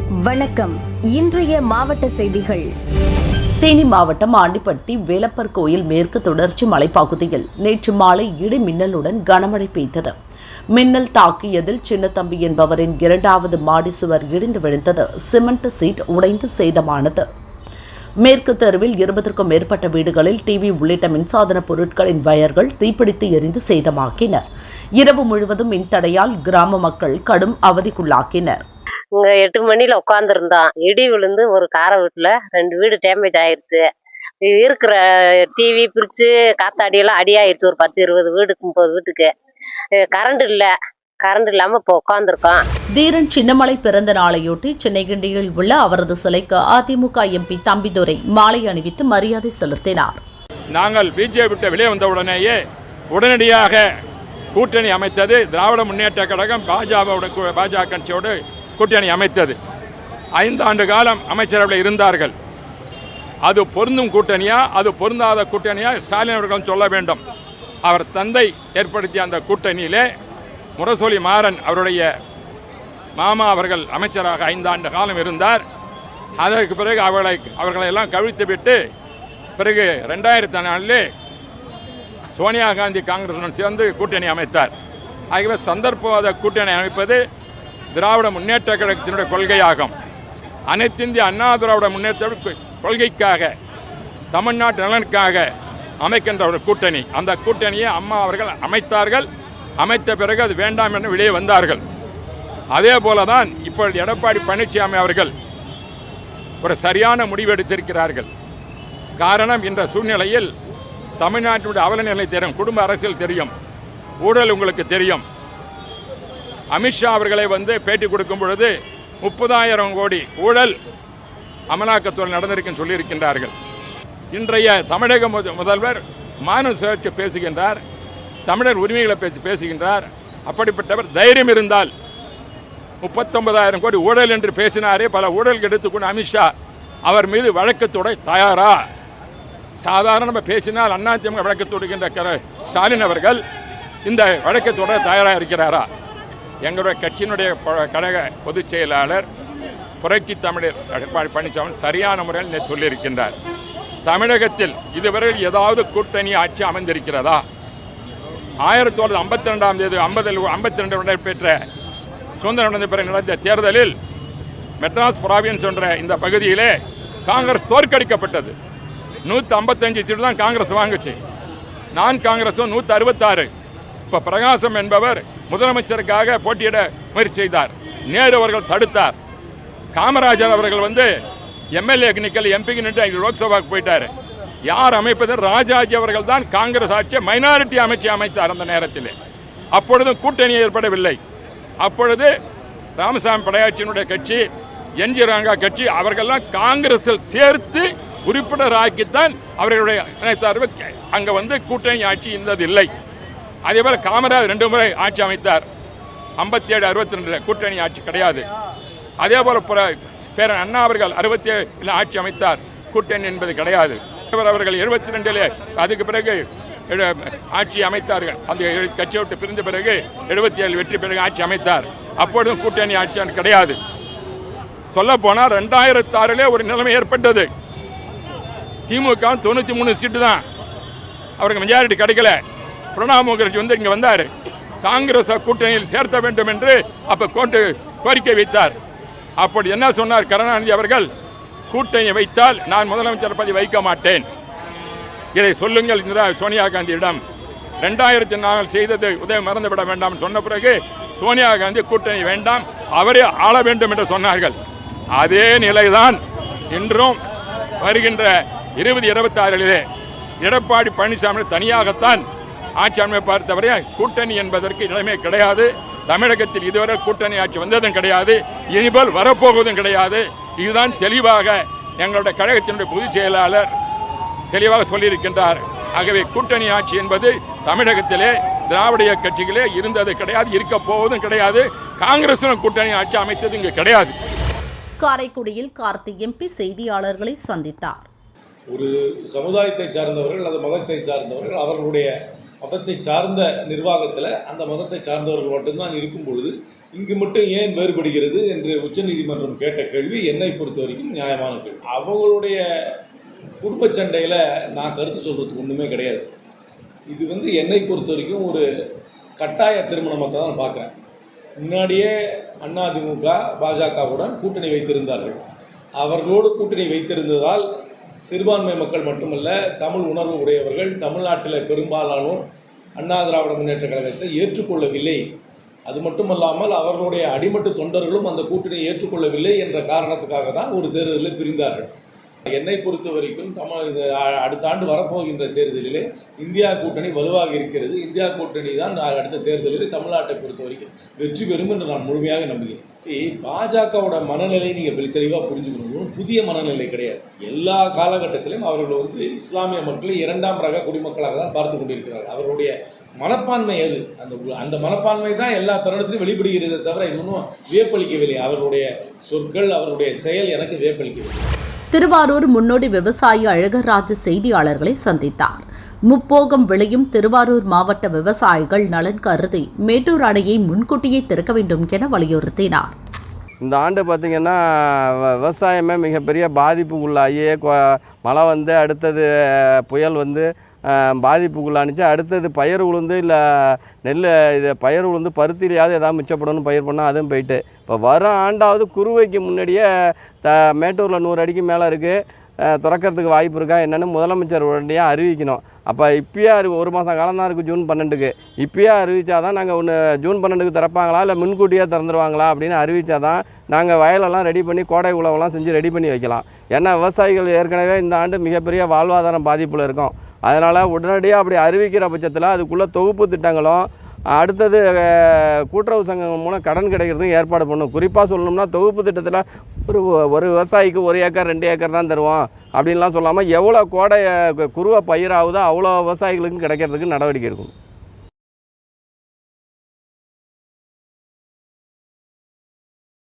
வணக்கம். இன்றைய மாவட்ட செய்திகள். தேனி மாவட்டம் ஆண்டிப்பட்டி வேலப்பர் கோயில் மேற்கு தொடர்ச்சி மலைப்பகுதியில் நேற்று மாலை இடி மின்னலுடன் கனமழை பெய்தது. மின்னல் தாக்கியதில் சின்னத்தம்பி என்பவரின் 2வது மாடி சுவர் இடிந்து விழுந்தது. சிமெண்ட் சீட் உடைந்து சேதமானது. மேற்கு தெருவில் 20க்கும் மேற்பட்ட வீடுகளில் டிவி உள்ளிட்ட மின்சாதன பொருட்களின் வயர்கள் தீப்பிடித்து எரிந்து சேதமாக்கின. இரவு முழுவதும் மின்தடையால் கிராம மக்கள் கடும் அவதிக்குள்ளாக்கினர். இங்க 8 மணில உட்காந்துருந்தோம். இடி விழுந்து ஒரு காரை வீட்டுல 2 வீடு டேமேஜ் ஆயிருச்சு. இருக்கிற டிவி பிரிச்சு காத்தாடி எல்லாம் அடி ஆயிடுச்சு. ஒரு 10-20 வீடுக்கு 30 வீட்டுக்கு கரண்ட் இல்லாம இப்போ உட்காந்துருக்கோம். தீரன் சின்னமலை பிறந்த நாளையொட்டி சென்னை கிண்டியில் உள்ள அவரது சிலைக்கு அதிமுக எம்பி தம்பிதுரை மாலை அணிவித்து மரியாதை செலுத்தினார். நாங்கள் பிஜேபி விட்டு வெளியே வந்த உடனடியாக கூட்டணி அமைத்தது திராவிட முன்னேற்ற கழகம் பாஜக கட்சியோடு கூட்டணி அமைத்தது. 5 ஆண்டு காலம் அமைச்சரவையில் இருந்தார்கள். அது பொருந்தும் கூட்டணியா அது பொருந்தாத கூட்டணியா ஸ்டாலின் அவர்கள் சொல்ல வேண்டும். அவர் தந்தை ஏற்படுத்திய அந்த கூட்டணியிலே முரசொலி மாறன் அவருடைய மாமா அவர்கள் அமைச்சராக 5 ஆண்டு காலம் இருந்தார். அதற்கு பிறகு அவர்களை எல்லாம் கவிழ்த்து விட்டு பிறகு 2004 சோனியா காந்தி காங்கிரசுடன் சேர்ந்து கூட்டணி அமைத்தார். ஆகவே சந்தர்ப்பவாத கூட்டணி அமைப்பது திராவிட முன்னேற்ற கழகத்தினுடைய கொள்கையாகும். அனைத்து இந்திய அண்ணா திராவிட முன்னேற்ற கொள்கைக்காக தமிழ்நாட்டு நலனுக்காக அமைக்கின்ற ஒரு கூட்டணி. அந்த கூட்டணியை அம்மா அவர்கள் அமைத்தார்கள். அமைத்த பிறகு அது வேண்டாம் என்று வெளியே வந்தார்கள். அதே போலதான் இப்பொழுது எடப்பாடி பழனிசாமி அவர்கள் ஒரு சரியான முடிவு எடுத்திருக்கிறார்கள். காரணம், என்ற சூழ்நிலையில் தமிழ்நாட்டினுடைய அவல நிலை தெரியும், குடும்ப அரசியல் தெரியும், ஊழல் உங்களுக்கு தெரியும். அமித்ஷா அவர்களை பேட்டி கொடுக்கும் பொழுது 30,000 கோடி ஊழல் அமலாக்கத்துறை நடந்திருக்குன்னு சொல்லியிருக்கின்றார்கள். இன்றைய தமிழக முதல்வர் மாநில சுழற்சி பேசுகின்றார், தமிழர் உரிமைகளை பேசுகின்றார். அப்படிப்பட்டவர் தைரியம் இருந்தால் 39,000 கோடி ஊழல் என்று பேசினாரே, பல ஊழல்கள் எடுத்துக்கொண்டு அமித்ஷா அவர் மீது வழக்கு தொட தயாரா? சாதாரண பேசினால் அதிமுக வழக்கு தொடுகின்ற ஸ்டாலின் அவர்கள் இந்த வழக்கு தொட தயாராக இருக்கிறாரா? எங்களுடைய கட்சியினுடைய கழக பொதுச் செயலாளர் புரட்சி தமிழர் எடப்பாடி பழனிசாமி சரியான முறையில் சொல்லியிருக்கின்றார். தமிழகத்தில் இதுவரை ஏதாவது கூட்டணி ஆட்சி அமைந்திருக்கிறதா? 1952ஆம் தேதி 52 நடைபெற்ற சுதந்திரம் நடந்த பிறகு நடந்த தேர்தலில் மெட்ராஸ் ப்ராவின்ஸ் என்ற இந்த பகுதியிலே காங்கிரஸ் தோற்கடிக்கப்பட்டது. 155 சீட்டு தான் காங்கிரஸ் வாங்குச்சு. நான் காங்கிரஸும் 166. இப்போ பிரகாசம் என்பவர் முதலமைச்சருக்காக போட்டியிட முயற்சி செய்தார். நேரு அவர்கள் தடுத்தார். காமராஜர் அவர்கள் எம்எல்ஏக்கு நிக்கல், எம்பிக்கு நின்று லோக்சபாவுக்கு போயிட்டார். யார் அமைப்பது? ராஜாஜி அவர்கள் தான் காங்கிரஸ் ஆட்சியை மைனாரிட்டி அமைச்சு அமைத்தார். அந்த நேரத்தில் அப்பொழுதும் கூட்டணி ஏற்படவில்லை. அப்பொழுது ராமசாமி படையாட்சியினுடைய கட்சி, என்ஜி ரங்கா கட்சி அவர்கள்லாம் காங்கிரஸில் சேர்த்து உறுப்பினர் ஆக்கித்தான் அவர்களுடைய அங்கே கூட்டணி ஆட்சி இருந்ததில்லை. அதேபோல் காமராஜ் 2 முறை ஆட்சி அமைத்தார். 57, 62 கூட்டணி ஆட்சி கிடையாது. அதே போல பேரன் அண்ணா அவர்கள் 67 ஆட்சி அமைத்தார். கூட்டணி என்பது கிடையாது. அவர்கள் 72 அதுக்கு பிறகு ஆட்சி அமைத்தார்கள். அந்த கட்சியை விட்டு பிரிந்த பிறகு 77 வெற்றி பிறகு ஆட்சி அமைத்தார். அப்பொழுதும் கூட்டணி ஆட்சி கிடையாது. சொல்ல போனால் 2006 ஒரு நிலைமை ஏற்பட்டது. திமுக 93 சீட்டு தான், அவருக்கு மெஜாரிட்டி கிடைக்கல. பிரணாப் முகர்ஜி இங்கே வந்தார். காங்கிரஸ் கூட்டணியில் சேர்த்த வேண்டும் என்று அப்போ கோரிக்கை வைத்தார். அப்படி என்ன சொன்னார் கருணாநிதி அவர்கள்? கூட்டணி வைத்தால் நான் முதலமைச்சர் பதவி வைக்க மாட்டேன், இதை சொல்லுங்கள் சோனியா காந்தியிடம். 2004 செய்தது உதயம் மறந்துவிட வேண்டாம் சொன்ன பிறகு சோனியா காந்தி கூட்டணி வேண்டாம், அவரே ஆள வேண்டும் என்று சொன்னார்கள். அதே நிலைதான் இன்றும் வருகின்ற 2026 எடப்பாடி பழனிசாமி தனியாகத்தான் ஆட்சி அமைப்பார் தவிர கூட்டணி என்பதற்கு இடமே கிடையாது. தமிழகத்தில் இதுவரை கூட்டணி ஆட்சி வந்ததும் கிடையாது, இனிபோல் வரப்போவதும் கிடையாது. இதுதான் தெளிவாக எங்களுடைய கழகத்தினுடைய பொதுச் செயலாளர் தெளிவாக சொல்லியிருக்கின்றார். ஆகவே கூட்டணி ஆட்சி என்பது தமிழகத்திலே திராவிட கட்சிகளே இருந்தது கிடையாது, இருக்க போவதும் கிடையாது. காங்கிரசும் கூட்டணி ஆட்சி அமைத்தது இங்கு கிடையாது. காரைக்குடியில் கார்த்தி எம்பி செய்தியாளர்களை சந்தித்தார். ஒரு சமுதாயத்தை சார்ந்தவர்கள் அல்லது மதத்தை சார்ந்தவர்கள் அவர்களுடைய மதத்தை சார்ந்த நிர்வாகத்தில் அந்த மதத்தை சார்ந்தவர்கள் மட்டும்தான் இருக்கும் பொழுது இங்கு மட்டும் ஏன் வேறுபடுகிறது என்று உச்சநீதிமன்றம் கேட்ட கேள்வி என்னை பொறுத்த வரைக்கும் நியாயமான கேள்வி. அவங்களுடைய குடும்ப சண்டையில் நான் கருத்து சொல்கிறதுக்கு ஒன்றுமே கிடையாது. இது என்னை பொறுத்த வரைக்கும் ஒரு கட்டாய திருமணமாக தான் பார்க்குறேன். முன்னாடியே அதிமுக பாஜகவுடன் கூட்டணி வைத்திருந்தார்கள். அவர்களோடு கூட்டணி வைத்திருந்ததால் சிறுபான்மை மக்கள் மட்டுமல்ல, தமிழ் உணர்வு உடையவர்கள் தமிழ்நாட்டில் பெரும்பாலானோர் அண்ணா திராவிட முன்னேற்ற கழகத்தை ஏற்றுக்கொள்ளவில்லை. அது மட்டுமல்லாமல் அவர்களுடைய அடிமட்ட தொண்டர்களும் அந்த கூட்டணியை ஏற்றுக்கொள்ளவில்லை என்ற காரணத்துக்காக தான் ஒரு தேர்தலில் பிரிந்தார்கள். என்னை பொறுத்த வரைக்கும் அடுத்த ஆண்டு வரப்போகின்ற தேர்தலிலே இந்தியா கூட்டணி வலுவாக இருக்கிறது. இந்தியா கூட்டணி தான் அடுத்த தேர்தலில் தமிழ்நாட்டை பொறுத்த வரைக்கும் வெற்றி பெறும் என்று நான் முழுமையாக நம்புகிறேன். பாஜகவோட மனநிலை நீங்கள் தெளிவாக புரிஞ்சுக்கணும். புதிய மனநிலை கிடையாது. எல்லா காலகட்டத்திலும் அவர்கள் இஸ்லாமிய மக்களை இரண்டாம் ரக குடிமக்களாக தான் பார்த்து கொண்டிருக்கிறார்கள். அவர்களுடைய மனப்பான்மை அது. அந்த மனப்பான்மை தான் எல்லா தருணத்திலும் வெளிப்படுகிறதே தவிர இது ஒன்றும் வியப்பளிக்கவில்லை. அவர்களுடைய சொற்கள், அவர்களுடைய செயல் எனக்கு வியப்பளிக்கவில்லை. திருவாரூர் முன்னோடி விவசாயி அழகராஜ் செய்தியாளர்களை சந்தித்தார். முப்போகம் விளையும் திருவாரூர் மாவட்ட விவசாயிகள் நலன் கருதி மேட்டூர் அணையை முன்கூட்டியே திறக்க வேண்டும் என வலியுறுத்தினார். இந்த ஆண்டு பார்த்திங்கன்னா விவசாயமே மிகப்பெரிய பாதிப்புக்குள்ளாகி மழை அடுத்தது புயல் பாதிப்புக்குள்ளானுச்சு. அடுத்தது பயிர் உளுந்து இல்லை நெல் இது பயிர் உளுந்து பருத்திலையாவது ஏதாவது மிச்சப்படணும்னு பயிர் பண்ணால் அதுவும் போயிட்டு இப்போ வர ஆண்டாவது குறுவைக்கு முன்னாடியே மேட்டூரில் 100 அடிக்கு மேலே இருக்குது, திறக்கிறதுக்கு வாய்ப்பு இருக்கா என்னென்னு முதலமைச்சர் உடனடியாக அறிவிக்கணும். அப்போ இப்பயே ஒரு மாதம் காலம் தான் இருக்குது, ஜூன் 12க்கு. இப்பயே அறிவித்தா தான் நாங்கள் ஜூன் 12க்கு திறப்பாங்களா இல்லை முன்கூட்டியே திறந்துருவாங்களா அப்படின்னு அறிவித்தா தான் நாங்கள் வயலெல்லாம் ரெடி பண்ணி கோடை உழவெல்லாம் செஞ்சு ரெடி பண்ணி வைக்கலாம். ஏன்னா விவசாயிகள் ஏற்கனவே இந்த ஆண்டு மிகப்பெரிய வாழ்வாதாரம் பாதிப்பில் இருக்கும். அதனால் உடனடியாக அப்படி அறிவிக்கிற பட்சத்தில் அதுக்குள்ளே தொகுப்பு திட்டங்களும் அடுத்தது கூட்டுறவு சங்கங்கள் மூலம் கடன் கிடைக்கிறதுக்கும் ஏற்பாடு பண்ணணும். குறிப்பாக சொல்லணும்னா தொகுப்பு திட்டத்தில் ஒரு விவசாயிக்கு 1 ஏக்கர் 2 ஏக்கர் தான் தருவோம் அப்படின்லாம் சொல்லாமல் எவ்வளோ கோடை குறுவை பயிராகுதோ அவ்வளோ விவசாயிகளுக்கும் கிடைக்கிறதுக்கு நடவடிக்கை எடுக்கணும்.